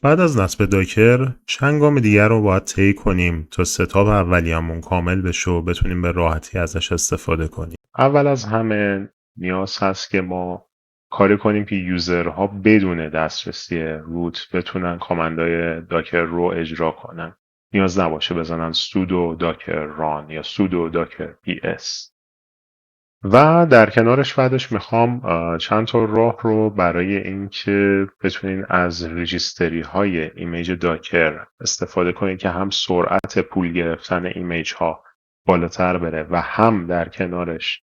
بعد از نصب داکر چند گام دیگر رو باید طی کنیم تا ستاپ اولیه‌مون کامل بشه و بتونیم به راحتی ازش استفاده کنیم. اول از همه نیاز هست که ما کاری کنیم که یوزرها بدون دسترسی روت بتونن کامندهای داکر رو اجرا کنن. نیاز نباشه بزنن sudo docker run یا sudo docker ps. و در کنارش بعدش میخوام چند تا راه رو برای اینکه بتونین از ریجیستری های ایمیج داکر استفاده کنید که هم سرعت پول گرفتن ایمیج ها بالاتر بره و هم در کنارش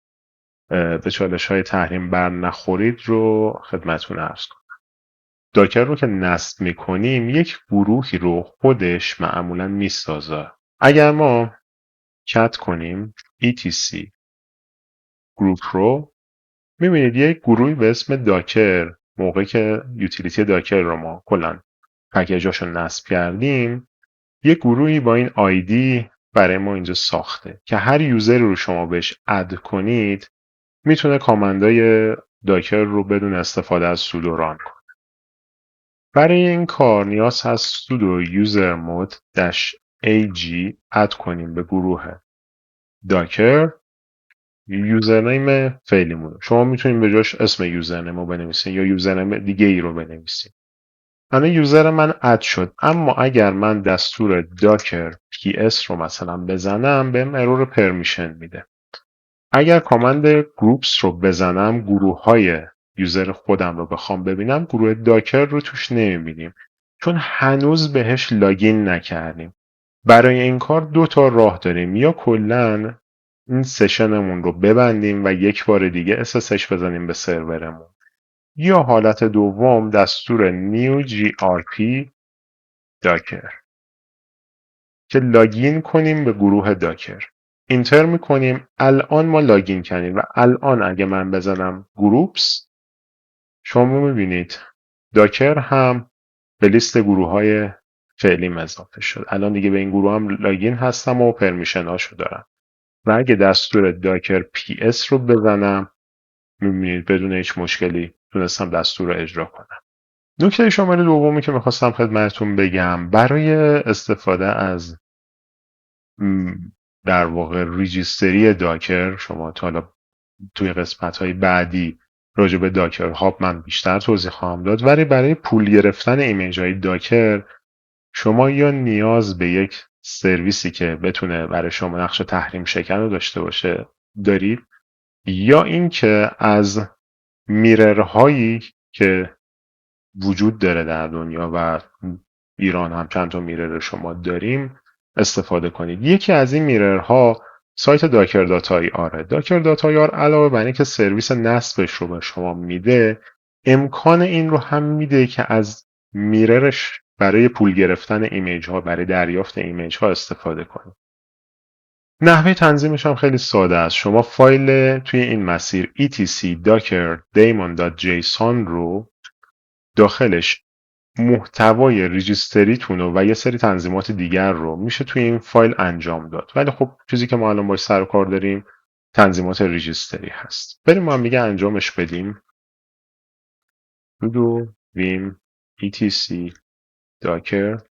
به چالش های تحریم بر نخورید رو خدمتتون عرض کنم. داکر رو که نصب میکنیم یک گروهی رو خودش معمولا میسازه. اگر ما کت کنیم etc گروپ رو میبینید یک گروهی به اسم داکر موقعی که یوتیلیتی داکر رو ما کلا پکیجاشو نصب کردیم یک گروهی با این آیدی برای ما اینجا ساخته که هر یوزری رو شما بهش اد کنید میتونه کامندای داکر رو بدون استفاده از سودو ران کنه. برای این کار نیاز هست سودو یوزر مود -ag اد کنیم به گروه داکر. یوزرنیم فعلیمونه. شما میتونید به جاش اسم یوزرنیم رو بنویسید یا یوزرنیم دیگه ای رو بنویسید. الان یوزر من اد شد، اما اگر من دستور داکر ps رو مثلا بزنم بهم ارور پرمیشن میده. اگر کامند گروپس رو بزنم گروه های یوزر خودم رو بخوام ببینم گروه داکر رو توش نمیبینیم چون هنوز بهش لاگین نکردیم. برای این کار دو تا راه داریم، یا کلا این سشنمون رو ببندیم و یک بار دیگه SSH بزنیم به سرورمون، یا حالت دوم دستور new grp docker که لاگین کنیم به گروه داکر. اینتر میکنیم. الان ما لاگین کردیم و الان اگه من بزنم گروپس شما میبینید داکر هم به لیست گروه های فعلیم اضافه شد. الان دیگه به این گروه هم لاگین هستم و پرمیشن هاشو دارم و اگه دستور داکر ps رو بزنم میبینید بدون هیچ مشکلی تونستم دستور رو اجرا کنم. نکته شماره دومی که میخواستم خدمتتون بگم برای استفاده از در واقع ریجیستری داکر، شما تا حالا توی قسمت های بعدی راجع به داکر هاب من بیشتر توضیح خواهم داد، ولی برای پول گرفتن ایمیج های داکر شما یا نیاز به یک سرویسی که بتونه برای شما نقش تحریم شکن رو داشته باشه دارید، یا اینکه از میررهایی که وجود داره در دنیا و ایران هم چند تا میرر شما داریم استفاده کنید. یکی از این میررها سایت داکر داتای آره. داکر داتای آر علاوه بر اینکه سرویس نصبش رو به شما میده امکان این رو هم میده که از میررش برای پول گرفتن ایمیج ها، برای دریافت ایمیج ها استفاده کنید. نحوه تنظیمش هم خیلی ساده است. شما فایل توی این مسیر etc docker daemon.json رو داخلش محتوای ریجیستریتون و یه سری تنظیمات دیگر رو میشه توی این فایل انجام داد، ولی خب چیزی که ما الان باش سر و کار داریم تنظیمات ریجیستری هست. بریم ما هم دیگه انجامش بدیم. sudo vim etc docker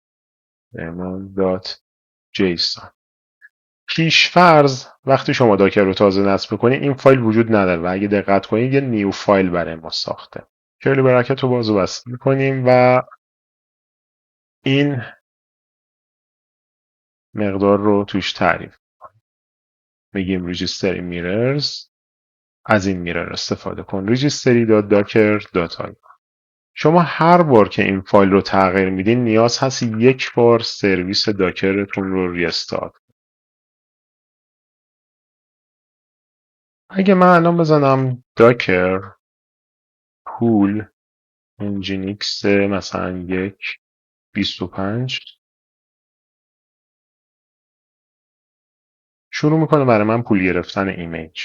daemon.json. پیشفرض وقتی شما داکر رو تازه نصب کنید این فایل وجود نداره و اگه دقت کنید یه نیو فایل برای ما ساخته. کرلی برکت رو باز و بسته میکنیم و این مقدار رو توش تعریف میگیم registry mirrors. از این میرر استفاده کن registry.docker.io. شما هر بار که این فایل رو تغییر میدین نیاز هست یک بار سرویس داکرتون رو ریستارت. اگه من الان بزنم داکر پول nginx مثلا 1.25 شروع میکنه برای من پول گرفتن ایمیج.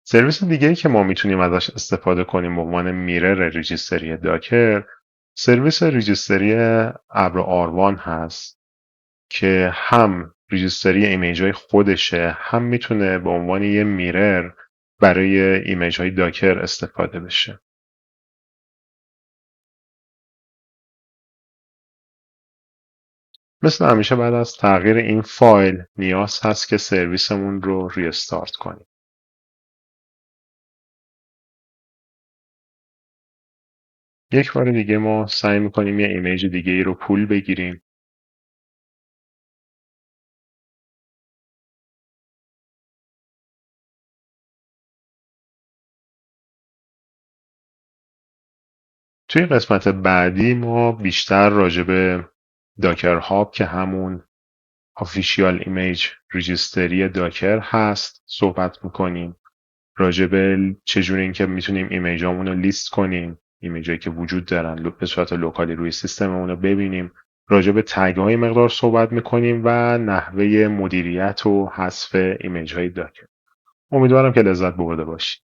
سرویس دیگه‌ای که ما میتونیم ازش استفاده کنیم به عنوان میرر ریجیستری داکر سرویس ریجیستری ابر آروان هست که هم ریجستری ایمیج های خودشه، هم میتونه به عنوان یه میرر برای ایمیج های داکر استفاده بشه. مثل همیشه بعد از تغییر این فایل نیاز هست که سرویسمون رو ریستارت کنیم. یک بار دیگه ما سعی میکنیم یه ایمیج دیگه ای رو پول بگیریم. توی قسمت بعدی ما بیشتر راجع به داکر هاب که همون آفیشیال ایمیج ریجستری داکر هست صحبت میکنیم. راجع به چجوری اینکه میتونیم ایمیجامون رو لیست کنیم، ایمیجایی که وجود دارن به صورت لوکالی روی سیستممون رو ببینیم. راجع به تگ های مقدار صحبت میکنیم و نحوه مدیریت و حذف ایمیج های داکر. امیدوارم که لذت برده باشید.